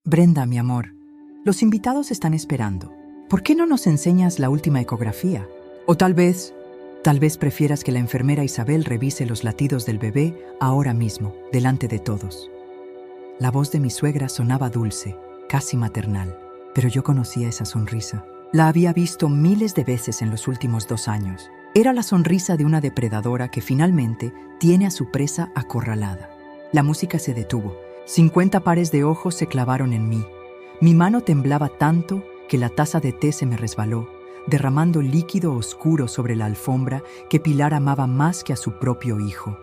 Brenda, mi amor, los invitados están esperando. ¿Por qué no nos enseñas la última ecografía? O tal vez prefieras que la enfermera Isabel revise los latidos del bebé ahora mismo, delante de todos. La voz de mi suegra sonaba dulce, casi maternal, pero yo conocía esa sonrisa. La había visto miles de veces en los últimos 2 años. Era la sonrisa de una depredadora que finalmente tiene a su presa acorralada. La música se detuvo. 50 pares de ojos se clavaron en mí. Mi mano temblaba tanto que la taza de té se me resbaló, derramando líquido oscuro sobre la alfombra que Pilar amaba más que a su propio hijo.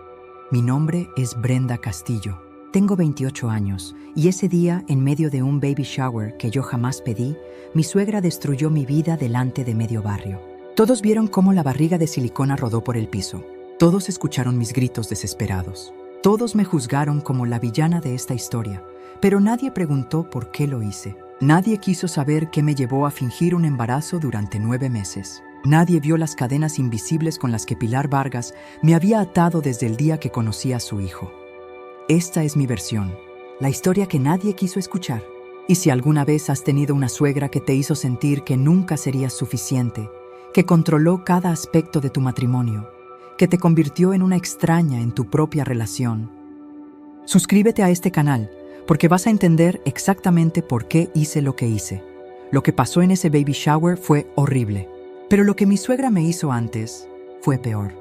Mi nombre es Brenda Castillo. Tengo 28 años y ese día, en medio de un baby shower que yo jamás pedí, mi suegra destruyó mi vida delante de medio barrio. Todos vieron cómo la barriga de silicona rodó por el piso. Todos escucharon mis gritos desesperados. Todos me juzgaron como la villana de esta historia, pero nadie preguntó por qué lo hice. Nadie quiso saber qué me llevó a fingir un embarazo durante 9 meses. Nadie vio las cadenas invisibles con las que Pilar Vargas me había atado desde el día que conocí a su hijo. Esta es mi versión, la historia que nadie quiso escuchar. Y si alguna vez has tenido una suegra que te hizo sentir que nunca serías suficiente, que controló cada aspecto de tu matrimonio, que te convirtió en una extraña en tu propia relación, suscríbete a este canal, porque vas a entender exactamente por qué hice lo que hice. Lo que pasó en ese baby shower fue horrible, pero lo que mi suegra me hizo antes fue peor.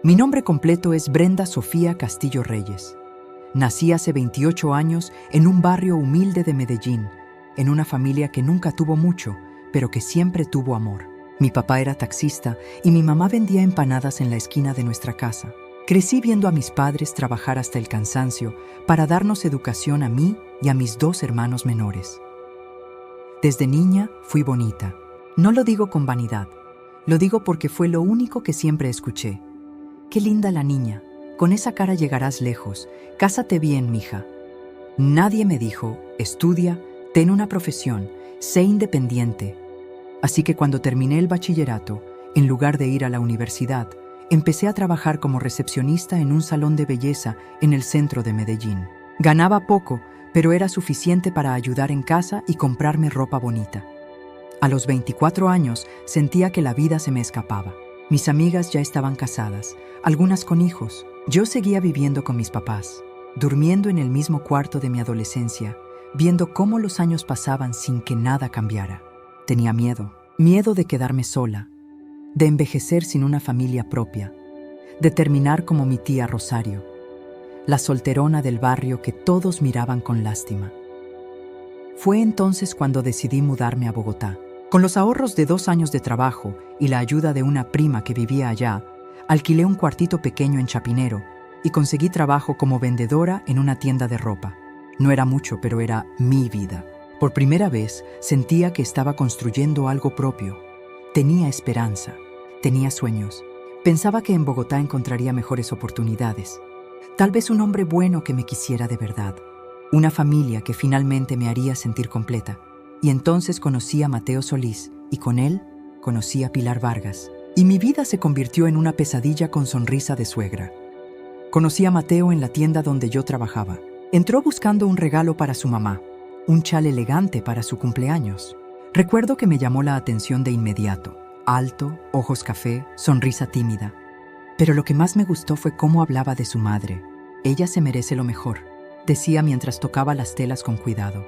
Mi nombre completo es Brenda Sofía Castillo Reyes. Nací hace 28 años en un barrio humilde de Medellín, en una familia que nunca tuvo mucho, pero que siempre tuvo amor. Mi papá era taxista y mi mamá vendía empanadas en la esquina de nuestra casa. Crecí viendo a mis padres trabajar hasta el cansancio para darnos educación a mí y a mis 2 hermanos menores. Desde niña fui bonita. No lo digo con vanidad, lo digo porque fue lo único que siempre escuché. Qué linda la niña, con esa cara llegarás lejos, cásate bien, mija. Nadie me dijo, estudia, ten una profesión, sé independiente. Así que cuando terminé el bachillerato, en lugar de ir a la universidad, empecé a trabajar como recepcionista en un salón de belleza en el centro de Medellín. Ganaba poco, pero era suficiente para ayudar en casa y comprarme ropa bonita. A los 24 años sentía que la vida se me escapaba. Mis amigas ya estaban casadas, algunas con hijos. Yo seguía viviendo con mis papás, durmiendo en el mismo cuarto de mi adolescencia, viendo cómo los años pasaban sin que nada cambiara. Tenía miedo de quedarme sola, de envejecer sin una familia propia, de terminar como mi tía Rosario, la solterona del barrio que todos miraban con lástima. Fue entonces cuando decidí mudarme a Bogotá. Con los ahorros de 2 años de trabajo y la ayuda de una prima que vivía allá, alquilé un cuartito pequeño en Chapinero y conseguí trabajo como vendedora en una tienda de ropa. No era mucho, pero era mi vida. Por primera vez sentía que estaba construyendo algo propio. Tenía esperanza, tenía sueños. Pensaba que en Bogotá encontraría mejores oportunidades. Tal vez un hombre bueno que me quisiera de verdad. Una familia que finalmente me haría sentir completa. Y entonces conocí a Mateo Solís y con él conocí a Pilar Vargas. Y mi vida se convirtió en una pesadilla con sonrisa de suegra. Conocí a Mateo en la tienda donde yo trabajaba. Entró buscando un regalo para su mamá. Un chal elegante para su cumpleaños. Recuerdo que me llamó la atención de inmediato. Alto, ojos café, sonrisa tímida. Pero lo que más me gustó fue cómo hablaba de su madre. Ella se merece lo mejor, decía mientras tocaba las telas con cuidado.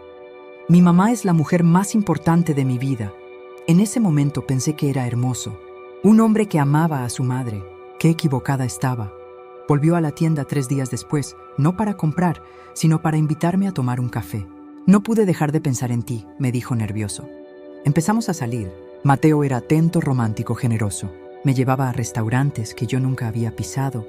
Mi mamá es la mujer más importante de mi vida. En ese momento pensé que era hermoso. Un hombre que amaba a su madre. Qué equivocada estaba. Volvió a la tienda 3 días después, no para comprar, sino para invitarme a tomar un café. No pude dejar de pensar en ti, me dijo nervioso. Empezamos a salir. Mateo era atento, romántico, generoso. Me llevaba a restaurantes que yo nunca había pisado.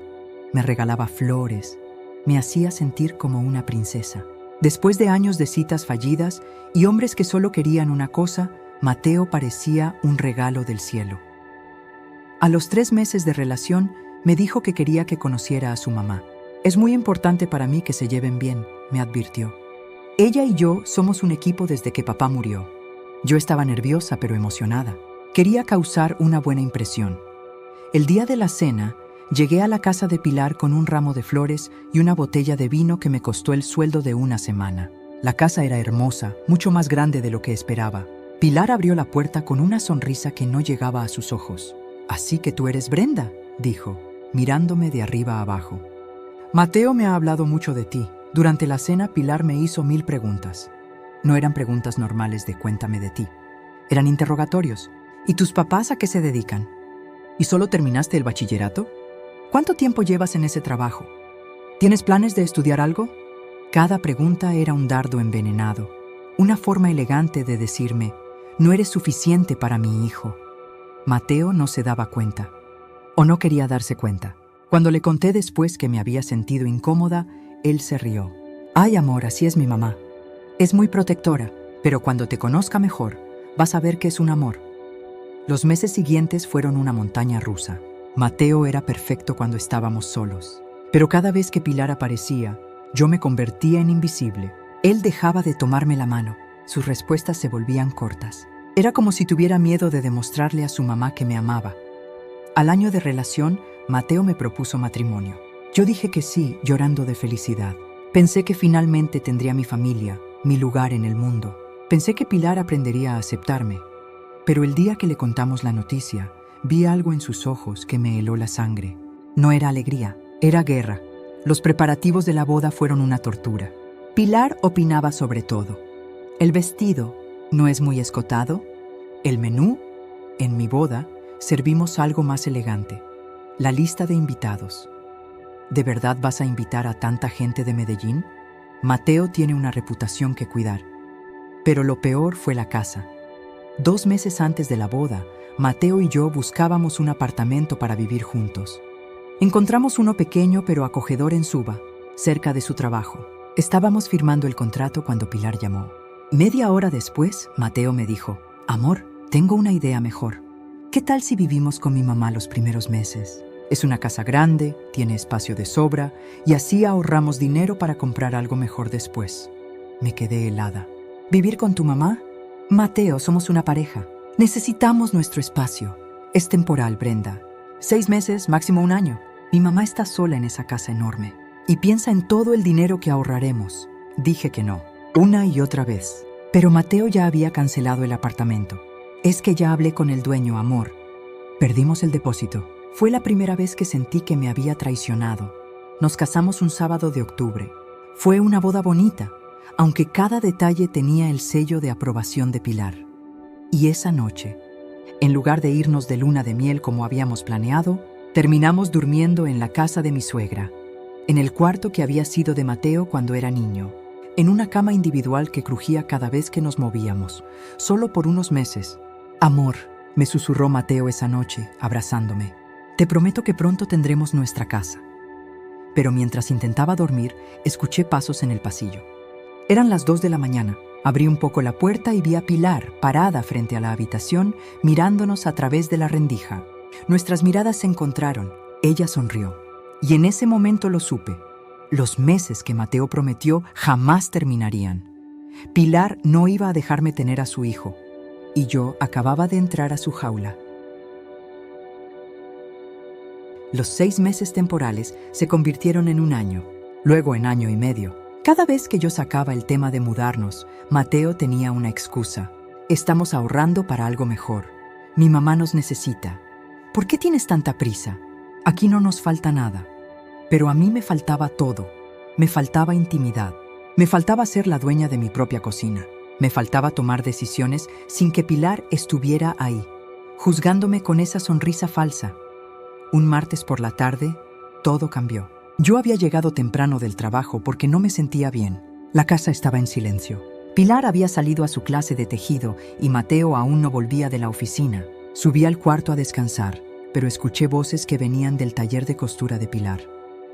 Me regalaba flores. Me hacía sentir como una princesa. Después de años de citas fallidas y hombres que solo querían una cosa, Mateo parecía un regalo del cielo. A los 3 meses de relación, me dijo que quería que conociera a su mamá. Es muy importante para mí que se lleven bien, me advirtió. Ella y yo somos un equipo desde que papá murió. Yo estaba nerviosa pero emocionada. Quería causar una buena impresión. El día de la cena, llegué a la casa de Pilar con un ramo de flores y una botella de vino que me costó el sueldo de una semana. La casa era hermosa, mucho más grande de lo que esperaba. Pilar abrió la puerta con una sonrisa que no llegaba a sus ojos. «Así que tú eres Brenda», dijo, mirándome de arriba a abajo. «Mateo me ha hablado mucho de ti». Durante la cena, Pilar me hizo 1000 preguntas. No eran preguntas normales de «cuéntame de ti». Eran interrogatorios. «¿Y tus papás a qué se dedican? ¿Y solo terminaste el bachillerato? ¿Cuánto tiempo llevas en ese trabajo? ¿Tienes planes de estudiar algo?». Cada pregunta era un dardo envenenado, una forma elegante de decirme, «No eres suficiente para mi hijo». Mateo no se daba cuenta, o no quería darse cuenta. Cuando le conté después que me había sentido incómoda, él se rió. «Ay, amor, así es mi mamá. Es muy protectora, pero cuando te conozca mejor, vas a ver que es un amor». Los meses siguientes fueron una montaña rusa. Mateo era perfecto cuando estábamos solos, pero cada vez que Pilar aparecía, yo me convertía en invisible. Él dejaba de tomarme la mano. Sus respuestas se volvían cortas. Era como si tuviera miedo de demostrarle a su mamá que me amaba. Al año de relación, Mateo me propuso matrimonio. Yo dije que sí, llorando de felicidad. Pensé que finalmente tendría mi familia, mi lugar en el mundo. Pensé que Pilar aprendería a aceptarme. Pero el día que le contamos la noticia, vi algo en sus ojos que me heló la sangre. No era alegría, era guerra. Los preparativos de la boda fueron una tortura. Pilar opinaba sobre todo. El vestido no es muy escotado. El menú. En mi boda, servimos algo más elegante. La lista de invitados. ¿De verdad vas a invitar a tanta gente de Medellín? Mateo tiene una reputación que cuidar. Pero lo peor fue la casa. 2 meses antes de la boda, Mateo y yo buscábamos un apartamento para vivir juntos. Encontramos uno pequeño pero acogedor en Suba, cerca de su trabajo. Estábamos firmando el contrato cuando Pilar llamó. Media hora después, Mateo me dijo, «Amor, tengo una idea mejor. ¿Qué tal si vivimos con mi mamá los primeros meses? Es una casa grande, tiene espacio de sobra y así ahorramos dinero para comprar algo mejor después». Me quedé helada. ¿Vivir con tu mamá? Mateo, somos una pareja. Necesitamos nuestro espacio. Es temporal, Brenda. 6 meses, máximo 1 año. Mi mamá está sola en esa casa enorme y piensa en todo el dinero que ahorraremos. Dije que no, una y otra vez. Pero Mateo ya había cancelado el apartamento. Es que ya hablé con el dueño, amor. Perdimos el depósito. Fue la primera vez que sentí que me había traicionado. Nos casamos un sábado de octubre. Fue una boda bonita, aunque cada detalle tenía el sello de aprobación de Pilar. Y esa noche, en lugar de irnos de luna de miel como habíamos planeado, terminamos durmiendo en la casa de mi suegra, en el cuarto que había sido de Mateo cuando era niño, en una cama individual que crujía cada vez que nos movíamos, solo por unos meses. «Amor», me susurró Mateo esa noche, abrazándome, «te prometo que pronto tendremos nuestra casa». Pero mientras intentaba dormir, escuché pasos en el pasillo. Eran las 2 de la mañana. Abrí un poco la puerta y vi a Pilar parada frente a la habitación, mirándonos a través de la rendija. Nuestras miradas se encontraron. Ella sonrió. Y en ese momento lo supe. Los meses que Mateo prometió jamás terminarían. Pilar no iba a dejarme tener a su hijo. Y yo acababa de entrar a su jaula. Los 6 meses temporales se convirtieron en 1 año, luego en 1 año y medio. Cada vez que yo sacaba el tema de mudarnos, Mateo tenía una excusa. «Estamos ahorrando para algo mejor. Mi mamá nos necesita. ¿Por qué tienes tanta prisa? Aquí no nos falta nada». Pero a mí me faltaba todo. Me faltaba intimidad. Me faltaba ser la dueña de mi propia cocina. Me faltaba tomar decisiones sin que Pilar estuviera ahí, juzgándome con esa sonrisa falsa. Un martes por la tarde, todo cambió. Yo había llegado temprano del trabajo porque no me sentía bien. La casa estaba en silencio. Pilar había salido a su clase de tejido y Mateo aún no volvía de la oficina. Subí al cuarto a descansar, pero escuché voces que venían del taller de costura de Pilar.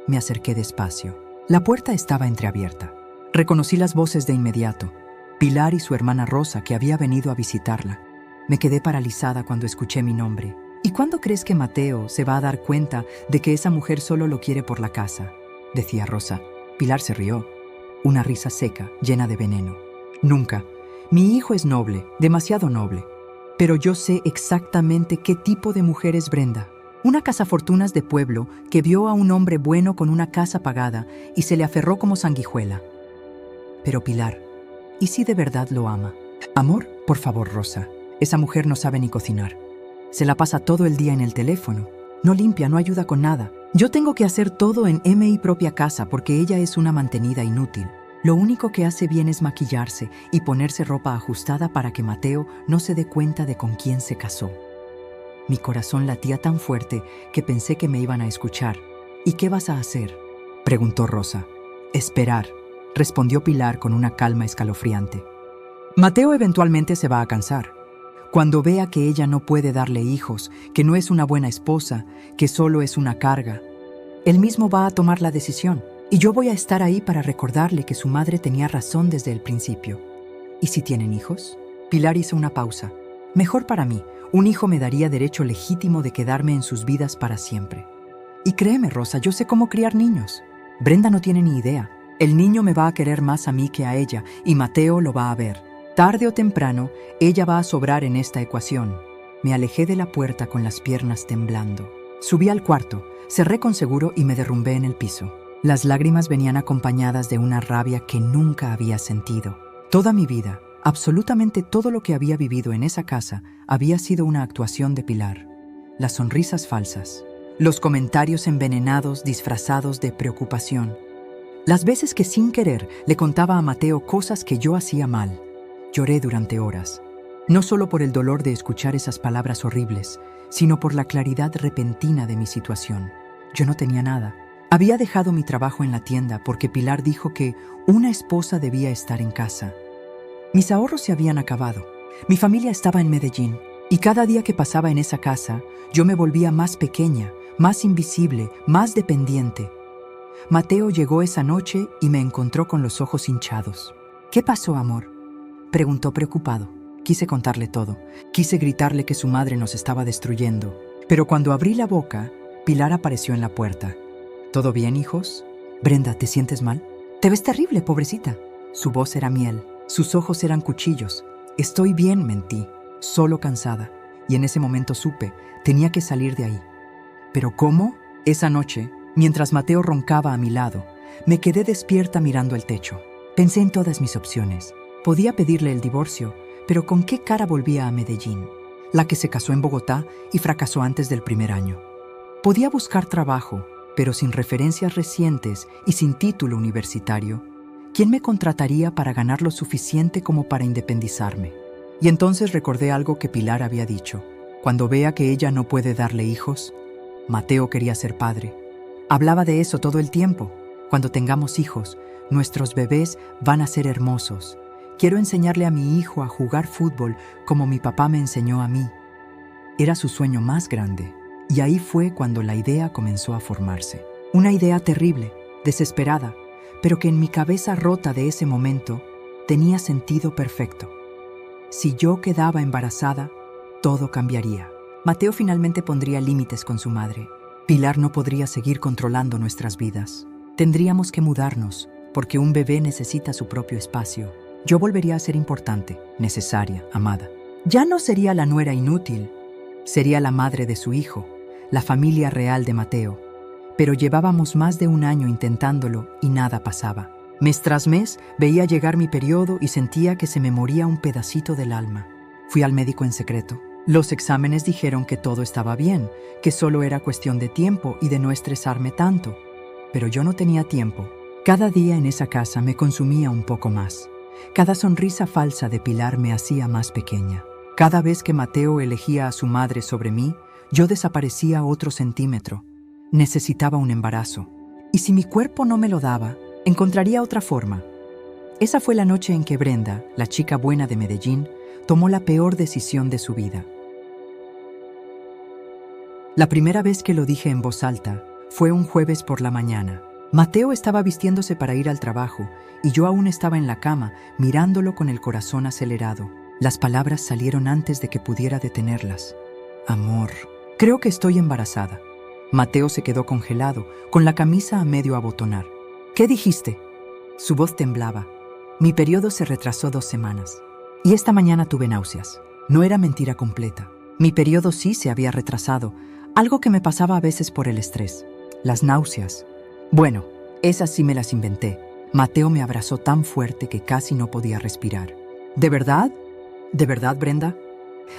Me acerqué despacio. La puerta estaba entreabierta. Reconocí las voces de inmediato. Pilar y su hermana Rosa, que había venido a visitarla. Me quedé paralizada cuando escuché mi nombre. ¿Y cuándo crees que Mateo se va a dar cuenta de que esa mujer solo lo quiere por la casa?, decía Rosa. Pilar se rió. Una risa seca, llena de veneno. «Nunca. Mi hijo es noble, demasiado noble. Pero yo sé exactamente qué tipo de mujer es Brenda. Una cazafortunas de pueblo que vio a un hombre bueno con una casa pagada y se le aferró como sanguijuela. Pero Pilar, ¿Y si de verdad lo ama? Amor, por favor, Rosa. Esa mujer no sabe ni cocinar. Se la pasa todo el día en el teléfono. No limpia, no ayuda con nada. Yo tengo que hacer todo en mi propia casa porque ella es una mantenida inútil. Lo único que hace bien es maquillarse y ponerse ropa ajustada para que Mateo no se dé cuenta de con quién se casó. Mi corazón latía tan fuerte que pensé que me iban a escuchar. ¿Y qué vas a hacer?, preguntó Rosa. Esperar, respondió Pilar con una calma escalofriante. Mateo eventualmente se va a cansar. Cuando vea que ella no puede darle hijos, que no es una buena esposa, que solo es una carga, él mismo va a tomar la decisión. Y yo voy a estar ahí para recordarle que su madre tenía razón desde el principio. ¿Y si tienen hijos? Pilar hizo una pausa. Mejor para mí, un hijo me daría derecho legítimo de quedarme en sus vidas para siempre. Y créeme, Rosa, yo sé cómo criar niños. Brenda no tiene ni idea. El niño me va a querer más a mí que a ella, y Mateo lo va a ver. Tarde o temprano, ella va a sobrar en esta ecuación. Me alejé de la puerta con las piernas temblando. Subí al cuarto, cerré con seguro y me derrumbé en el piso. Las lágrimas venían acompañadas de una rabia que nunca había sentido. Toda mi vida, absolutamente todo lo que había vivido en esa casa, había sido una actuación de Pilar. Las sonrisas falsas, los comentarios envenenados disfrazados de preocupación, las veces que sin querer le contaba a Mateo cosas que yo hacía mal. Lloré durante horas, no solo por el dolor de escuchar esas palabras horribles, sino por la claridad repentina de mi situación. Yo no tenía nada. Había dejado mi trabajo en la tienda porque Pilar dijo que una esposa debía estar en casa. Mis ahorros se habían acabado. Mi familia estaba en Medellín, y cada día que pasaba en esa casa, yo me volvía más pequeña, más invisible, más dependiente. Mateo llegó esa noche y me encontró con los ojos hinchados. ¿Qué pasó, amor?, preguntó preocupado. Quise contarle todo. Quise gritarle que su madre nos estaba destruyendo. Pero cuando abrí la boca, Pilar apareció en la puerta. ¿Todo bien, hijos? Brenda, ¿te sientes mal? Te ves terrible, pobrecita. Su voz era miel. Sus ojos eran cuchillos. Estoy bien, mentí. Solo cansada. Y en ese momento supe, tenía que salir de ahí. ¿Pero cómo? Esa noche, mientras Mateo roncaba a mi lado, me quedé despierta mirando el techo. Pensé en todas mis opciones. Podía pedirle el divorcio, pero ¿con qué cara volvía a Medellín? La que se casó en Bogotá y fracasó antes del primer año. Podía buscar trabajo, pero sin referencias recientes y sin título universitario. ¿Quién me contrataría para ganar lo suficiente como para independizarme? Y entonces recordé algo que Pilar había dicho. Cuando vea que ella no puede darle hijos, Mateo quería ser padre. Hablaba de eso todo el tiempo. Cuando tengamos hijos, nuestros bebés van a ser hermosos. Quiero enseñarle a mi hijo a jugar fútbol como mi papá me enseñó a mí. Era su sueño más grande. Y ahí fue cuando la idea comenzó a formarse. Una idea terrible, desesperada, pero que en mi cabeza rota de ese momento tenía sentido perfecto. Si yo quedaba embarazada, todo cambiaría. Mateo finalmente pondría límites con su madre. Pilar no podría seguir controlando nuestras vidas. Tendríamos que mudarnos, porque un bebé necesita su propio espacio. Yo volvería a ser importante, necesaria, amada. Ya no sería la nuera inútil, sería la madre de su hijo, la familia real de Mateo. Pero llevábamos más de un año intentándolo y nada pasaba. Mes tras mes veía llegar mi periodo y sentía que se me moría un pedacito del alma. Fui al médico en secreto. Los exámenes dijeron que todo estaba bien, que solo era cuestión de tiempo y de no estresarme tanto. Pero yo no tenía tiempo. Cada día en esa casa me consumía un poco más. Cada sonrisa falsa de Pilar me hacía más pequeña. Cada vez que Mateo elegía a su madre sobre mí, yo desaparecía otro centímetro. Necesitaba un embarazo. Y si mi cuerpo no me lo daba, encontraría otra forma. Esa fue la noche en que Brenda, la chica buena de Medellín, tomó la peor decisión de su vida. La primera vez que lo dije en voz alta fue un jueves por la mañana. Mateo estaba vistiéndose para ir al trabajo y yo aún estaba en la cama mirándolo con el corazón acelerado. Las palabras salieron antes de que pudiera detenerlas. Amor, creo que estoy embarazada. Mateo se quedó congelado, con la camisa a medio abotonar. ¿Qué dijiste? Su voz temblaba. Mi periodo se retrasó 2 semanas. Y esta mañana tuve náuseas. No era mentira completa. Mi periodo sí se había retrasado, algo que me pasaba a veces por el estrés. Las náuseas. Bueno, esas sí me las inventé. Mateo me abrazó tan fuerte que casi no podía respirar. ¿De verdad? ¿De verdad, Brenda?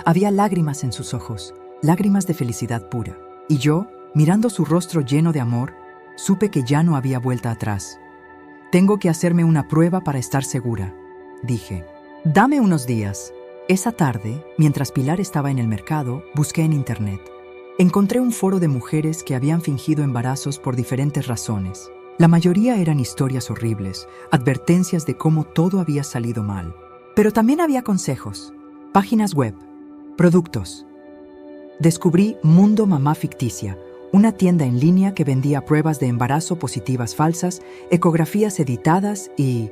Había lágrimas en sus ojos, lágrimas de felicidad pura. Y yo, mirando su rostro lleno de amor, supe que ya no había vuelta atrás. Tengo que hacerme una prueba para estar segura, dije. Dame unos días. Esa tarde, mientras Pilar estaba en el mercado, busqué en internet. Encontré un foro de mujeres que habían fingido embarazos por diferentes razones. La mayoría eran historias horribles, advertencias de cómo todo había salido mal. Pero también había consejos, páginas web, productos. Descubrí Mundo Mamá Ficticia, una tienda en línea que vendía pruebas de embarazo positivas falsas, ecografías editadas y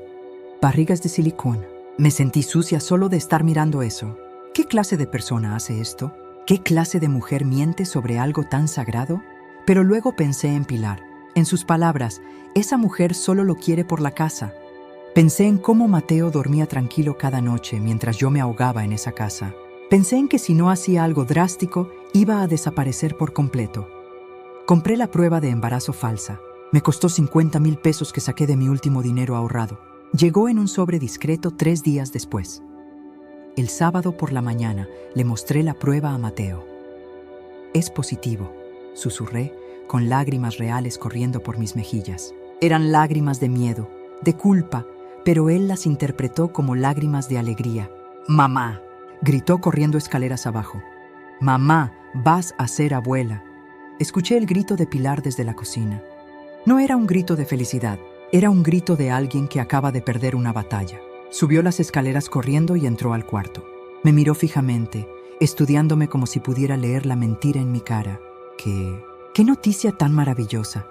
barrigas de silicona. Me sentí sucia solo de estar mirando eso. ¿Qué clase de persona hace esto? ¿Qué clase de mujer miente sobre algo tan sagrado? Pero luego pensé en Pilar. En sus palabras, esa mujer solo lo quiere por la casa. Pensé en cómo Mateo dormía tranquilo cada noche mientras yo me ahogaba en esa casa. Pensé en que si no hacía algo drástico, iba a desaparecer por completo. Compré la prueba de embarazo falsa. Me costó 50,000 pesos que saqué de mi último dinero ahorrado. Llegó en un sobre discreto 3 días después. El sábado por la mañana le mostré la prueba a Mateo. Es positivo, susurré, con lágrimas reales corriendo por mis mejillas. Eran lágrimas de miedo, de culpa, pero él las interpretó como lágrimas de alegría. «Mamá», gritó corriendo escaleras abajo. «Mamá, vas a ser abuela». Escuché el grito de Pilar desde la cocina. No era un grito de felicidad, era un grito de alguien que acaba de perder una batalla. Subió las escaleras corriendo y entró al cuarto. Me miró fijamente, estudiándome como si pudiera leer la mentira en mi cara. «¿Qué noticia tan maravillosa?»,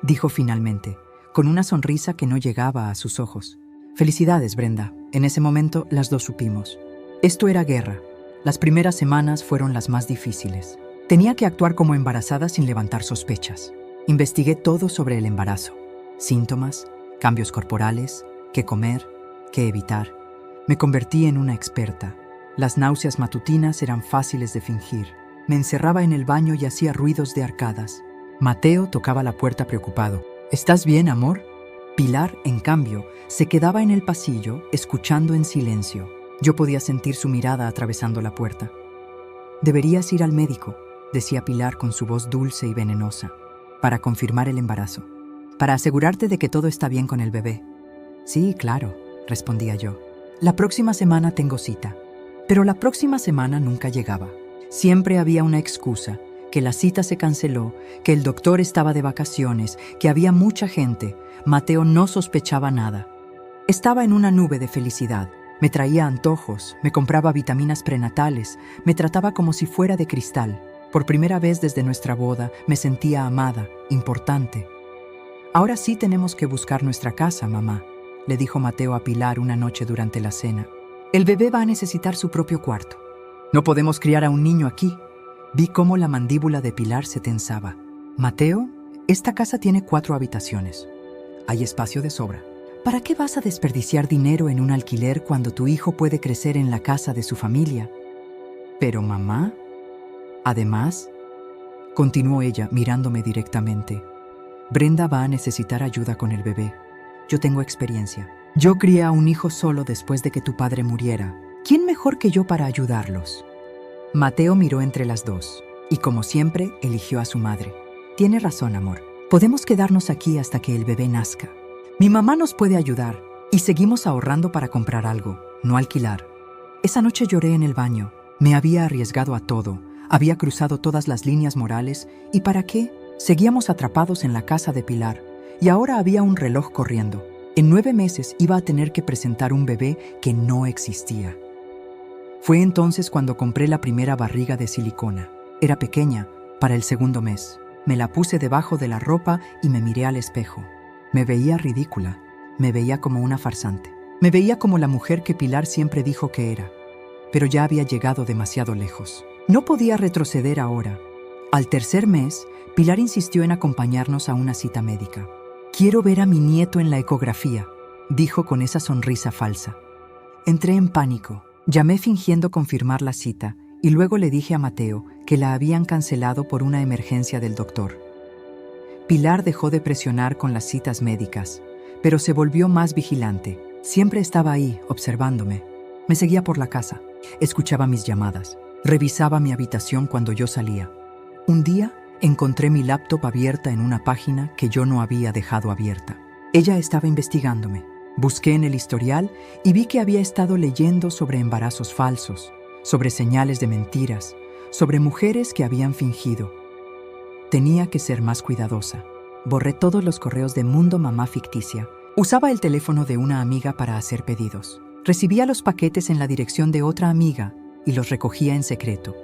dijo finalmente, con una sonrisa que no llegaba a sus ojos. «Felicidades, Brenda». En ese momento las dos supimos. Esto era guerra. Las primeras semanas fueron las más difíciles. Tenía que actuar como embarazada sin levantar sospechas. Investigué todo sobre el embarazo. Síntomas, cambios corporales, qué comer, qué evitar. Me convertí en una experta. Las náuseas matutinas eran fáciles de fingir. Me encerraba en el baño y hacía ruidos de arcadas. Mateo tocaba la puerta preocupado. «¿Estás bien, amor?». Pilar, en cambio, se quedaba en el pasillo, escuchando en silencio. Yo podía sentir su mirada atravesando la puerta. «Deberías ir al médico», decía Pilar con su voz dulce y venenosa, «para confirmar el embarazo, para asegurarte de que todo está bien con el bebé». «Sí, claro», respondía yo. «La próxima semana tengo cita». Pero la próxima semana nunca llegaba. Siempre había una excusa, que la cita se canceló, que el doctor estaba de vacaciones, que había mucha gente. Mateo no sospechaba nada. Estaba en una nube de felicidad. Me traía antojos, me compraba vitaminas prenatales, me trataba como si fuera de cristal. Por primera vez desde nuestra boda me sentía amada, importante. «Ahora sí tenemos que buscar nuestra casa, mamá», le dijo Mateo a Pilar una noche durante la cena. «El bebé va a necesitar su propio cuarto. No podemos criar a un niño aquí». Vi cómo la mandíbula de Pilar se tensaba. «Mateo, esta casa tiene 4 habitaciones. Hay espacio de sobra. ¿Para qué vas a desperdiciar dinero en un alquiler cuando tu hijo puede crecer en la casa de su familia?» «Pero mamá, además», continuó ella mirándome directamente, «Brenda va a necesitar ayuda con el bebé. Yo tengo experiencia. Yo crié a un hijo solo después de que tu padre muriera. ¿Quién mejor que yo para ayudarlos?». Mateo miró entre las dos y, como siempre, eligió a su madre. «Tiene razón, amor. Podemos quedarnos aquí hasta que el bebé nazca. Mi mamá nos puede ayudar y seguimos ahorrando para comprar algo, no alquilar». Esa noche lloré en el baño. Me había arriesgado a todo. Había cruzado todas las líneas morales. ¿Y para qué? Seguíamos atrapados en la casa de Pilar. Y ahora había un reloj corriendo. En 9 meses iba a tener que presentar un bebé que no existía. Fue entonces cuando compré la primera barriga de silicona. Era pequeña, para el 2.º mes. Me la puse debajo de la ropa y me miré al espejo. Me veía ridícula. Me veía como una farsante. Me veía como la mujer que Pilar siempre dijo que era. Pero ya había llegado demasiado lejos. No podía retroceder ahora. Al 3.er mes, Pilar insistió en acompañarnos a una cita médica. «Quiero ver a mi nieto en la ecografía», dijo con esa sonrisa falsa. Entré en pánico. Llamé fingiendo confirmar la cita y luego le dije a Mateo que la habían cancelado por una emergencia del doctor. Pilar dejó de presionar con las citas médicas, pero se volvió más vigilante. Siempre estaba ahí, observándome. Me seguía por la casa, escuchaba mis llamadas, revisaba mi habitación cuando yo salía. Un día encontré mi laptop abierta en una página que yo no había dejado abierta. Ella estaba investigándome. Busqué en el historial y vi que había estado leyendo sobre embarazos falsos, sobre señales de mentiras, sobre mujeres que habían fingido. Tenía que ser más cuidadosa. Borré todos los correos de Mundo Mamá Ficticia. Usaba el teléfono de una amiga para hacer pedidos. Recibía los paquetes en la dirección de otra amiga y los recogía en secreto.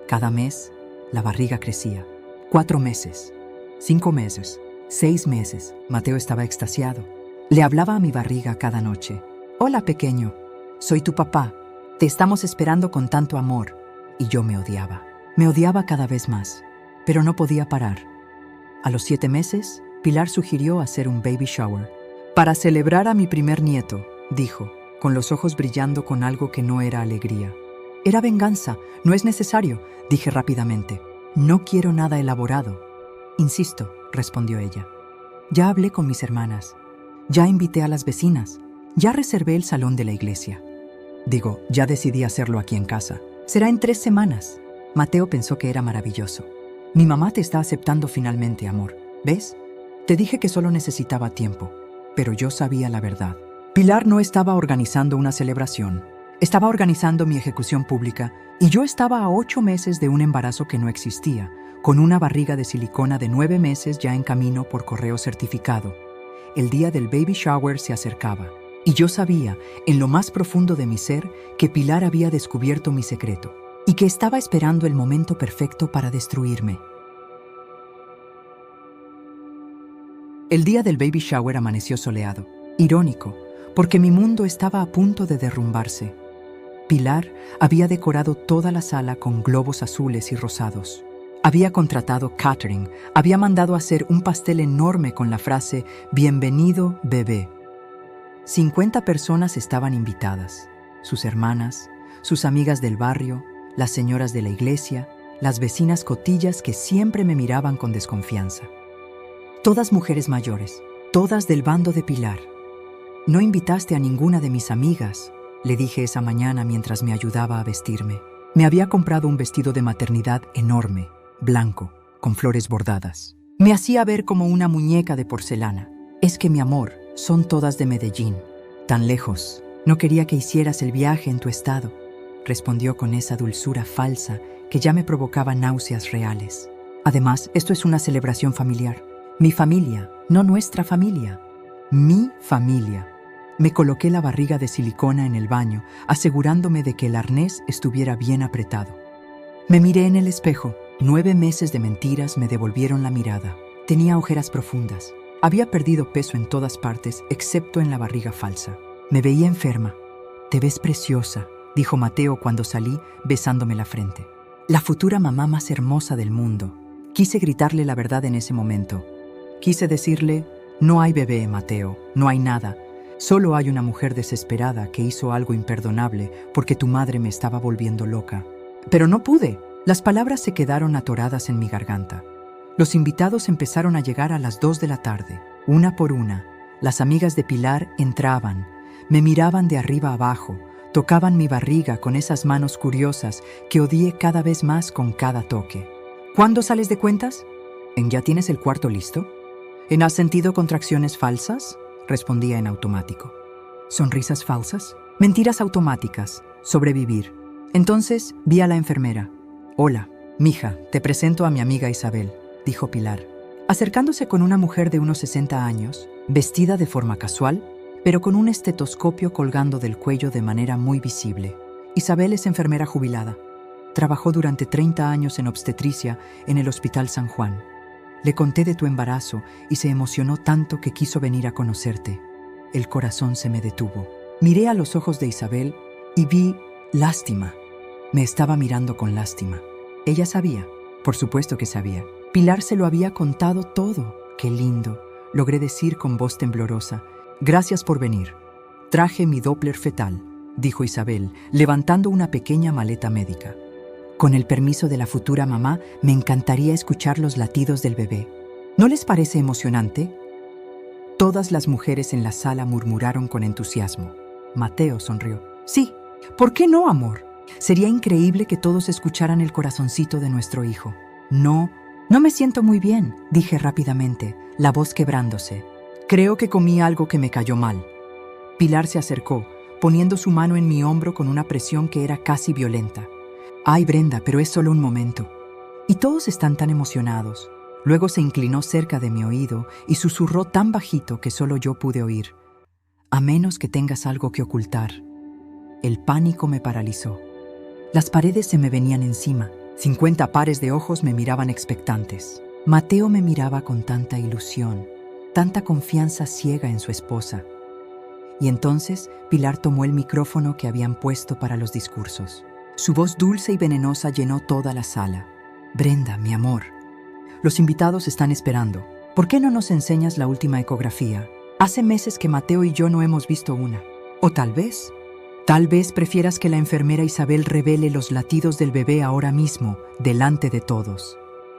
Cada mes, la barriga crecía. 4 meses, 5 meses, 6 meses. Mateo estaba extasiado. Le hablaba a mi barriga cada noche. Hola, pequeño. Soy tu papá. Te estamos esperando con tanto amor. Y yo me odiaba. Me odiaba cada vez más. Pero no podía parar. A los 7 meses, Pilar sugirió hacer un baby shower. Para celebrar a mi primer nieto, dijo, con los ojos brillando con algo que no era alegría. Era venganza, no es necesario, dije rápidamente. No quiero nada elaborado. Insisto, respondió ella. Ya hablé con mis hermanas. Ya invité a las vecinas. Ya reservé el salón de la iglesia. Digo, ya decidí hacerlo aquí en casa. Será en 3 semanas. Mateo pensó que era maravilloso. Mi mamá te está aceptando finalmente, amor. ¿Ves? Te dije que solo necesitaba tiempo, pero yo sabía la verdad. Pilar no estaba organizando una celebración. Estaba organizando mi ejecución pública y yo estaba a 8 meses de un embarazo que no existía, con una barriga de silicona de 9 meses ya en camino por correo certificado. El día del baby shower se acercaba y yo sabía, en lo más profundo de mi ser, que Pilar había descubierto mi secreto y que estaba esperando el momento perfecto para destruirme. El día del baby shower amaneció soleado, irónico, porque mi mundo estaba a punto de derrumbarse. Pilar había decorado toda la sala con globos azules y rosados. Había contratado catering, había mandado hacer un pastel enorme con la frase «Bienvenido, bebé». 50 personas estaban invitadas, sus hermanas, sus amigas del barrio, las señoras de la iglesia, las vecinas cotillas que siempre me miraban con desconfianza. Todas mujeres mayores, todas del bando de Pilar. No invitaste a ninguna de mis amigas, le dije esa mañana mientras me ayudaba a vestirme. Me había comprado un vestido de maternidad enorme, blanco, con flores bordadas. Me hacía ver como una muñeca de porcelana. Es que, mi amor, son todas de Medellín. Tan lejos. No quería que hicieras el viaje en tu estado, respondió con esa dulzura falsa que ya me provocaba náuseas reales. Además, esto es una celebración familiar. Mi familia, no nuestra familia. Mi familia. Me coloqué la barriga de silicona en el baño, asegurándome de que el arnés estuviera bien apretado. Me miré en el espejo. 9 meses de mentiras me devolvieron la mirada. Tenía ojeras profundas. Había perdido peso en todas partes, excepto en la barriga falsa. Me veía enferma. Te ves preciosa, dijo Mateo cuando salí, besándome la frente. La futura mamá más hermosa del mundo. Quise gritarle la verdad en ese momento. Quise decirle, no hay bebé, Mateo, no hay nada. Solo hay una mujer desesperada que hizo algo imperdonable porque tu madre me estaba volviendo loca. Pero no pude. Las palabras se quedaron atoradas en mi garganta. Los invitados empezaron a llegar a las 2 de la tarde. Una por una, las amigas de Pilar entraban, me miraban de arriba abajo, tocaban mi barriga con esas manos curiosas que odié cada vez más con cada toque. ¿Cuándo sales de cuentas? ¿Ya tienes el cuarto listo? ¿En has sentido contracciones falsas? Respondía en automático. ¿Sonrisas falsas? Mentiras automáticas. Sobrevivir. Entonces vi a la enfermera. Hola, mija, te presento a mi amiga Isabel, dijo Pilar, acercándose con una mujer de unos 60 años, vestida de forma casual, pero con un estetoscopio colgando del cuello de manera muy visible. Isabel es enfermera jubilada. Trabajó durante 30 años en obstetricia en el Hospital San Juan. Le conté de tu embarazo y se emocionó tanto que quiso venir a conocerte. El corazón se me detuvo. Miré a los ojos de Isabel y vi lástima. Me estaba mirando con lástima. Ella sabía, por supuesto que sabía. Pilar se lo había contado todo. ¡Qué lindo!, logré decir con voz temblorosa. Gracias por venir. Traje mi Doppler fetal, dijo Isabel, levantando una pequeña maleta médica. Con el permiso de la futura mamá, me encantaría escuchar los latidos del bebé. ¿No les parece emocionante? Todas las mujeres en la sala murmuraron con entusiasmo. Mateo sonrió. Sí, ¿por qué no, amor? Sería increíble que todos escucharan el corazoncito de nuestro hijo. No me siento muy bien, dije rápidamente, la voz quebrándose. Creo que comí algo que me cayó mal. Pilar se acercó, poniendo su mano en mi hombro con una presión que era casi violenta. Ay, Brenda, pero es solo un momento. Y todos están tan emocionados. Luego se inclinó cerca de mi oído y susurró tan bajito que solo yo pude oír. A menos que tengas algo que ocultar. El pánico me paralizó. Las paredes se me venían encima. 50 pares de ojos me miraban expectantes. Mateo me miraba con tanta ilusión, tanta confianza ciega en su esposa. Y entonces Pilar tomó el micrófono que habían puesto para los discursos. Su voz dulce y venenosa llenó toda la sala. Brenda, mi amor, los invitados están esperando. ¿Por qué no nos enseñas la última ecografía? Hace meses que Mateo y yo no hemos visto una. O tal vez prefieras que la enfermera Isabel revele los latidos del bebé ahora mismo, delante de todos.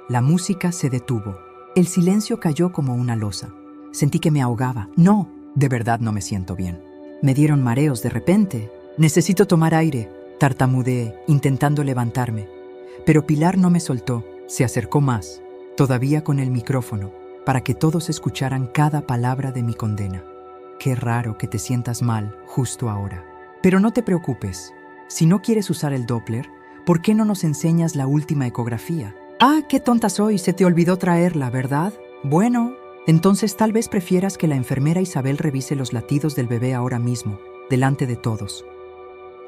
La música se detuvo. El silencio cayó como una losa. Sentí que me ahogaba. No, de verdad no me siento bien. Me dieron mareos de repente. Necesito tomar aire, tartamudeé, intentando levantarme. Pero Pilar no me soltó, se acercó más, todavía con el micrófono, para que todos escucharan cada palabra de mi condena. Qué raro que te sientas mal justo ahora. Pero no te preocupes. Si no quieres usar el Doppler, ¿por qué no nos enseñas la última ecografía? Ah, qué tonta soy, se te olvidó traerla, ¿verdad? Bueno, entonces tal vez prefieras que la enfermera Isabel revise los latidos del bebé ahora mismo, delante de todos.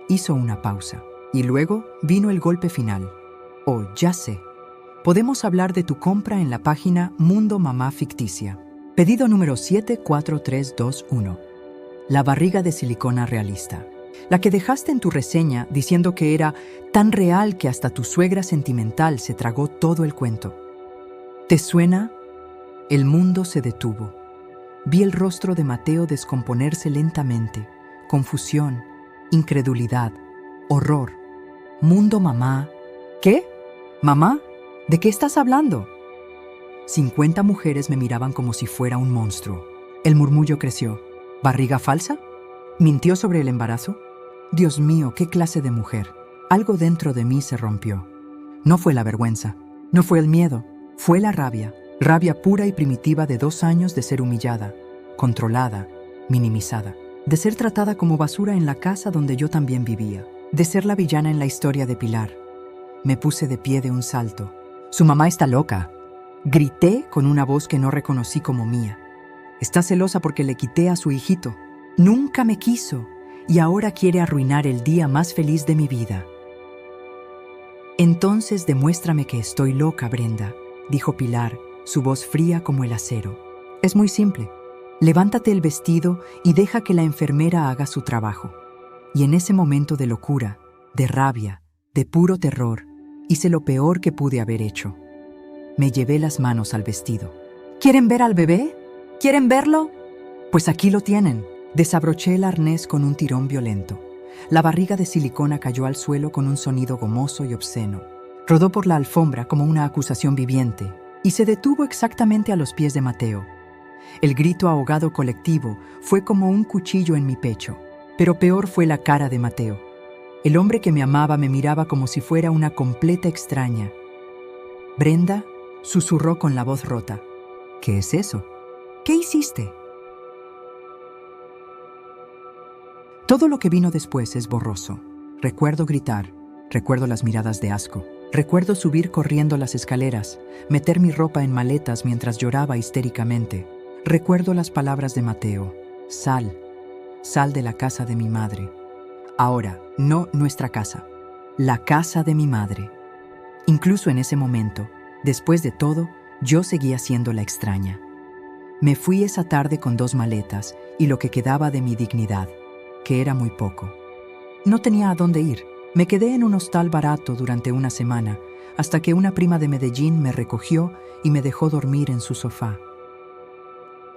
Hizo una pausa, y luego vino el golpe final. Oh, ya sé. Podemos hablar de tu compra en la página Mundo Mamá Ficticia. Pedido número 74321. La barriga de silicona realista. La que dejaste en tu reseña diciendo que era tan real que hasta tu suegra sentimental se tragó todo el cuento. ¿Te suena? El mundo se detuvo. Vi el rostro de Mateo descomponerse lentamente. Confusión, incredulidad, horror. Mundo mamá. ¿Qué? ¿Mamá? ¿De qué estás hablando? 50 mujeres me miraban como si fuera un monstruo. El murmullo creció. ¿Barriga falsa? ¿Mintió sobre el embarazo? Dios mío, qué clase de mujer. Algo dentro de mí se rompió. No fue la vergüenza, no fue el miedo, fue la rabia. Rabia pura y primitiva de 2 años de ser humillada, controlada, minimizada. De ser tratada como basura en la casa donde yo también vivía. De ser la villana en la historia de Pilar. Me puse de pie de un salto. Su mamá está loca. Grité con una voz que no reconocí como mía. Está celosa porque le quité a su hijito. Nunca me quiso y ahora quiere arruinar el día más feliz de mi vida. Entonces demuéstrame que estoy loca, Brenda, dijo Pilar, su voz fría como el acero. Es muy simple. Levántate el vestido y deja que la enfermera haga su trabajo. Y en ese momento de locura, de rabia, de puro terror, hice lo peor que pude haber hecho. Me llevé las manos al vestido. ¿Quieren ver al bebé? ¿Quieren verlo? Pues aquí lo tienen. Desabroché el arnés con un tirón violento. La barriga de silicona cayó al suelo con un sonido gomoso y obsceno. Rodó por la alfombra como una acusación viviente y se detuvo exactamente a los pies de Mateo. El grito ahogado colectivo fue como un cuchillo en mi pecho, pero peor fue la cara de Mateo. El hombre que me amaba me miraba como si fuera una completa extraña. Brenda susurró con la voz rota. ¿Qué es eso? ¿Qué hiciste? Todo lo que vino después es borroso. Recuerdo gritar, recuerdo las miradas de asco, recuerdo subir corriendo las escaleras, meter mi ropa en maletas mientras lloraba histéricamente. Recuerdo las palabras de Mateo. Sal, sal de la casa de mi madre. Ahora, no nuestra casa, la casa de mi madre. Incluso en ese momento, después de todo, yo seguía siendo la extraña. Me fui esa tarde con 2 maletas y lo que quedaba de mi dignidad, que era muy poco. No tenía a dónde ir. Me quedé en un hostal barato durante una semana, hasta que una prima de Medellín me recogió y me dejó dormir en su sofá.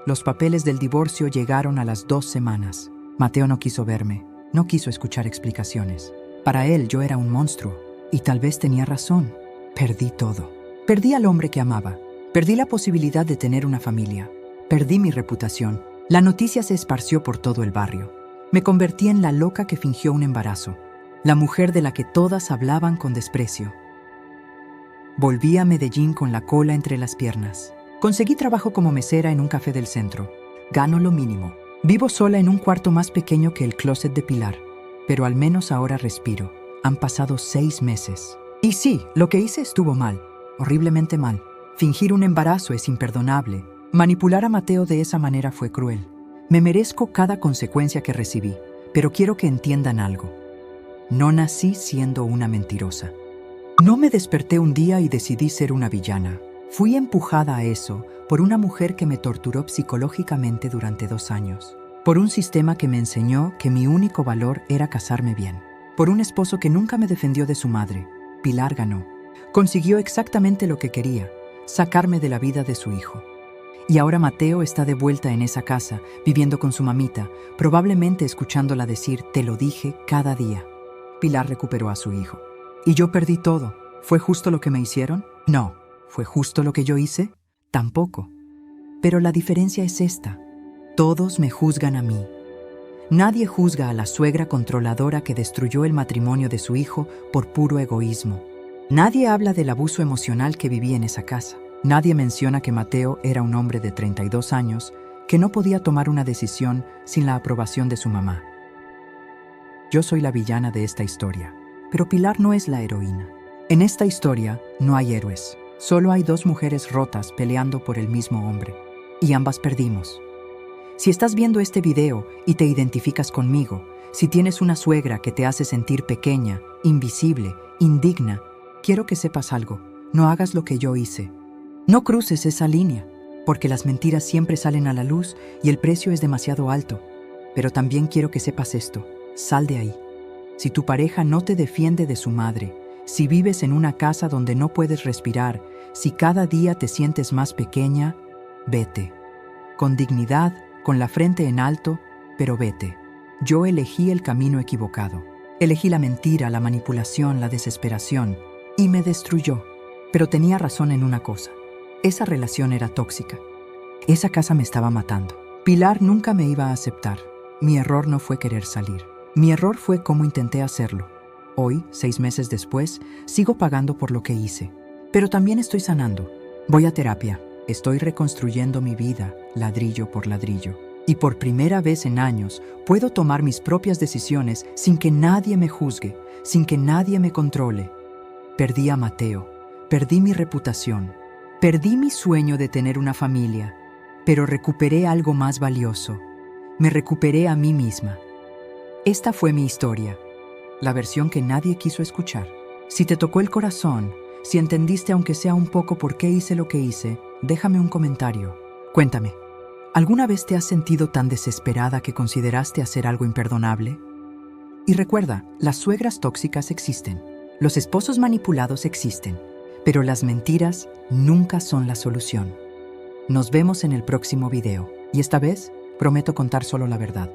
Los papeles del divorcio llegaron a las 2 semanas. Mateo no quiso verme, no quiso escuchar explicaciones. Para él yo era un monstruo, y tal vez tenía razón. Perdí todo. Perdí al hombre que amaba. Perdí la posibilidad de tener una familia. Perdí mi reputación. La noticia se esparció por todo el barrio. Me convertí en la loca que fingió un embarazo, la mujer de la que todas hablaban con desprecio. Volví a Medellín con la cola entre las piernas. Conseguí trabajo como mesera en un café del centro. Gano lo mínimo. Vivo sola en un cuarto más pequeño que el closet de Pilar. Pero al menos ahora respiro. Han pasado 6 meses. Y sí, lo que hice estuvo mal. Horriblemente mal. Fingir un embarazo es imperdonable. Manipular a Mateo de esa manera fue cruel. Me merezco cada consecuencia que recibí, pero quiero que entiendan algo. No nací siendo una mentirosa. No me desperté un día y decidí ser una villana. Fui empujada a eso por una mujer que me torturó psicológicamente durante 2 años. Por un sistema que me enseñó que mi único valor era casarme bien. Por un esposo que nunca me defendió de su madre. Pilar ganó. Consiguió exactamente lo que quería, sacarme de la vida de su hijo. Y ahora Mateo está de vuelta en esa casa, viviendo con su mamita, probablemente escuchándola decir «te lo dije» cada día. Pilar recuperó a su hijo. Y yo perdí todo. ¿Fue justo lo que me hicieron? No. ¿Fue justo lo que yo hice? Tampoco. Pero la diferencia es esta. Todos me juzgan a mí. Nadie juzga a la suegra controladora que destruyó el matrimonio de su hijo por puro egoísmo. Nadie habla del abuso emocional que viví en esa casa. Nadie menciona que Mateo era un hombre de 32 años que no podía tomar una decisión sin la aprobación de su mamá. Yo soy la villana de esta historia, pero Pilar no es la heroína. En esta historia no hay héroes, solo hay 2 mujeres rotas peleando por el mismo hombre, y ambas perdimos. Si estás viendo este video y te identificas conmigo, si tienes una suegra que te hace sentir pequeña, invisible, indigna, quiero que sepas algo, no hagas lo que yo hice. No cruces esa línea, porque las mentiras siempre salen a la luz y el precio es demasiado alto. Pero también quiero que sepas esto, sal de ahí. Si tu pareja no te defiende de su madre, si vives en una casa donde no puedes respirar, si cada día te sientes más pequeña, vete. Con dignidad, con la frente en alto, pero vete. Yo elegí el camino equivocado. Elegí la mentira, la manipulación, la desesperación, y me destruyó. Pero tenía razón en una cosa. Esa relación era tóxica. Esa casa me estaba matando. Pilar nunca me iba a aceptar. Mi error no fue querer salir. Mi error fue cómo intenté hacerlo. Hoy, 6 meses después, sigo pagando por lo que hice. Pero también estoy sanando. Voy a terapia. Estoy reconstruyendo mi vida, ladrillo por ladrillo. Y por primera vez en años, puedo tomar mis propias decisiones sin que nadie me juzgue, sin que nadie me controle. Perdí a Mateo. Perdí mi reputación. Perdí mi sueño de tener una familia, pero recuperé algo más valioso. Me recuperé a mí misma. Esta fue mi historia, la versión que nadie quiso escuchar. Si te tocó el corazón, si entendiste aunque sea un poco por qué hice lo que hice, déjame un comentario. Cuéntame, ¿alguna vez te has sentido tan desesperada que consideraste hacer algo imperdonable? Y recuerda, las suegras tóxicas existen, los esposos manipulados existen. Pero las mentiras nunca son la solución. Nos vemos en el próximo video. Y esta vez, prometo contar solo la verdad.